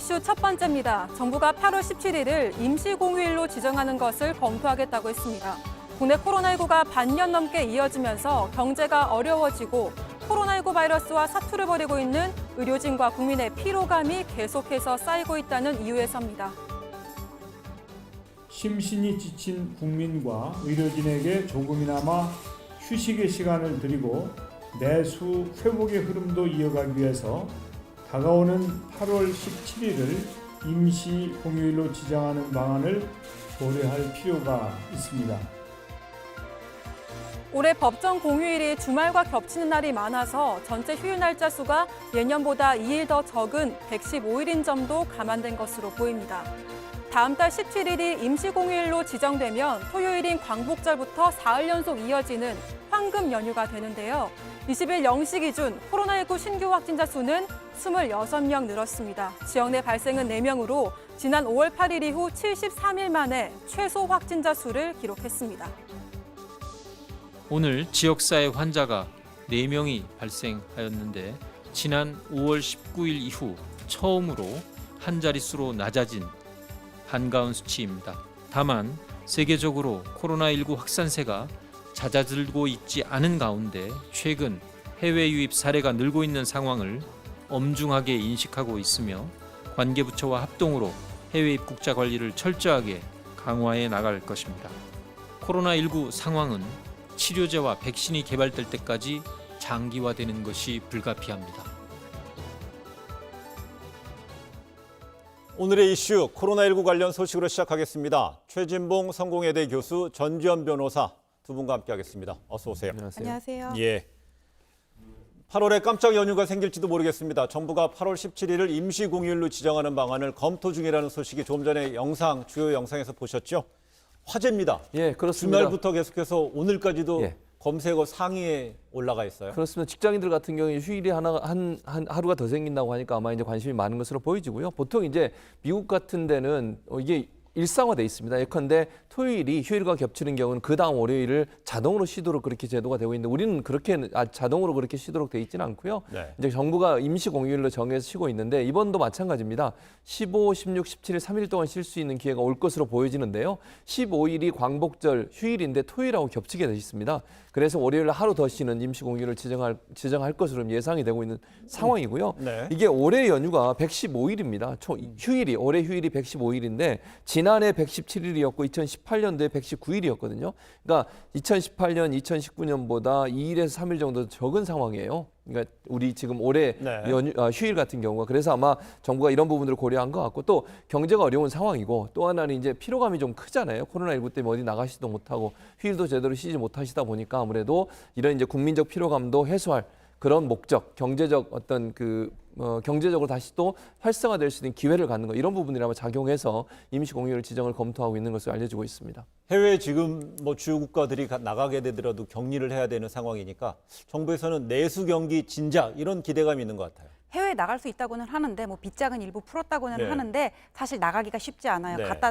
이슈 첫 번째입니다. 정부가 8월 17일을 임시공휴일로 지정하는 것을 검토하겠다고 했습니다. 국내 코로나19가 반년 넘게 이어지면서 경제가 어려워지고 코로나19 바이러스와 사투를 벌이고 있는 의료진과 국민의 피로감이 계속해서 쌓이고 있다는 이유에서입니다. 심신이 지친 국민과 의료진에게 조금이나마 휴식의 시간을 드리고 내수 회복의 흐름도 이어가기 위해서 다가오는 8월 17일을 임시 공휴일로 지정하는 방안을 고려할 필요가 있습니다. 올해 법정 공휴일이 주말과 겹치는 날이 많아서 전체 휴일 날짜 수가 예년보다 2일 더 적은 115일인 점도 감안된 것으로 보입니다. 다음 달 17일이 임시공휴일로 지정되면 토요일인 광복절부터 사흘 연속 이어지는 황금 연휴가 되는데요. 20일 0시 기준 코로나19 신규 확진자 수는 26명 늘었습니다. 지역 내 발생은 4명으로 지난 5월 8일 이후 73일 만에 최소 확진자 수를 기록했습니다. 오늘 지역사회 환자가 4명이 발생하였는데 지난 5월 19일 이후 처음으로 한 자릿수로 낮아진 반가운 수치입니다. 다만 세계적으로 코로나19 확산세가 잦아들고 있지 않은 가운데 최근 해외 유입 사례가 늘고 있는 상황을 엄중하게 인식하고 있으며 관계부처와 합동으로 해외 입국자 관리를 철저하게 강화해 나갈 것입니다. 코로나19 상황은 치료제와 백신이 개발될 때까지 장기화되는 것이 불가피합니다. 오늘의 이슈 코로나19 관련 소식으로 시작하겠습니다. 최진봉 성공회대 교수, 전지현 변호사 두 분과 함께하겠습니다. 어서 오세요. 안녕하세요. 예. 8월에 깜짝 연휴가 생길지도 모르겠습니다. 정부가 8월 17일을 임시공휴일로 지정하는 방안을 검토 중이라는 소식이 조금 전에 주요 영상에서 보셨죠? 화제입니다. 예, 그렇습니다. 주말부터 계속해서 오늘까지도 예. 검색어 상위에 올라가 있어요. 그렇습니다. 직장인들 같은 경우에 휴일이 하루가 더 생긴다고 하니까 아마 이제 관심이 많은 것으로 보여지고요. 보통 이제 미국 같은 데는 이게 일상화돼 있습니다. 예컨대 토요일이 휴일과 겹치는 경우는 그 다음 월요일을 자동으로 쉬도록 그렇게 제도가 되고 있는데 우리는 그렇게 자동으로 그렇게 쉬도록 돼 있지는 않고요. 네. 이제 정부가 임시 공휴일로 정해서 쉬고 있는데 이번도 마찬가지입니다. 15, 16, 17일 3일 동안 쉴 수 있는 기회가 올 것으로 보여지는데요. 15일이 광복절 휴일인데 토요일하고 겹치게 돼 있습니다. 그래서 월요일 하루 더 쉬는 임시 공휴일을 지정할 것으로 예상이 되고 있는 상황이고요. 네. 이게 올해 연휴가 115일입니다. 휴일이 올해 휴일이 115일인데 지난해 117일이었고 2018년도에 119일이었거든요. 그러니까 2018년, 2019년보다 2일에서 3일 정도 적은 상황이에요. 그러니까 우리 지금 올해 네. 휴일 같은 경우가 그래서 아마 정부가 이런 부분들을 고려한 것 같고 또 경제가 어려운 상황이고 또 하나는 이제 피로감이 좀 크잖아요. 코로나19 때문에 어디 나가시지도 못하고 휴일도 제대로 쉬지 못하시다 보니까 아무래도 이런 이제 국민적 피로감도 해소할 그런 목적, 경제적 어떤 경제적으로 다시 또 활성화될 수 있는 기회를 갖는 거 이런 부분이 아마 작용해서 임시 공휴일 지정을 검토하고 있는 것으로 알려지고 있습니다. 해외 지금 주요 국가들이 나가게 되더라도 격리를 해야 되는 상황이니까 정부에서는 내수 경기 진작 이런 기대감이 있는 것 같아요. 해외에 나갈 수 있다고는 하는데 비장은 일부 풀었다고는 네. 하는데 사실 나가기가 쉽지 않아요. 네. 갔다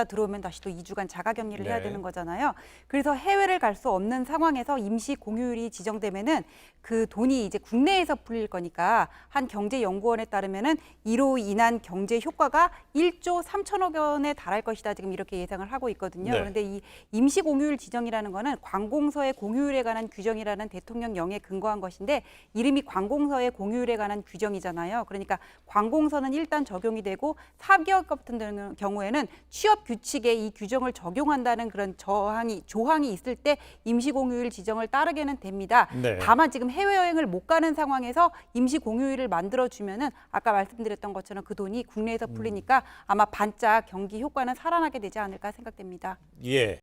들어오면 다시 또 2주간 자가 격리를 네. 해야 되는 거잖아요. 그래서 해외를 갈 수 없는 상황에서 임시 공휴일이 지정되면은 그 돈이 이제 국내에서 풀릴 거니까 한 경제연구원에 따르면은 이로 인한 경제 효과가 1조 3천억 원에 달할 것이다. 지금 이렇게 예상을 하고 있거든요. 네. 그런데 이 임시 공휴일 지정이라는 거는 관공서의 공휴일에 관한 규정이라는 대통령령에 근거한 것인데 이름이 관공서의 공휴일에 관한 규정이잖아요. 그러니까 관공서는 일단 적용이 되고 사기업 같은 경우에는 취업 규칙에 이 규정을 적용한다는 그런 조항이 있을 때 임시공휴일 지정을 따르게는 됩니다. 네. 다만 지금 해외여행을 못 가는 상황에서 임시공휴일을 만들어주면은 아까 말씀드렸던 것처럼 그 돈이 국내에서 풀리니까 아마 반짝 경기 효과는 살아나게 되지 않을까 생각됩니다. 예.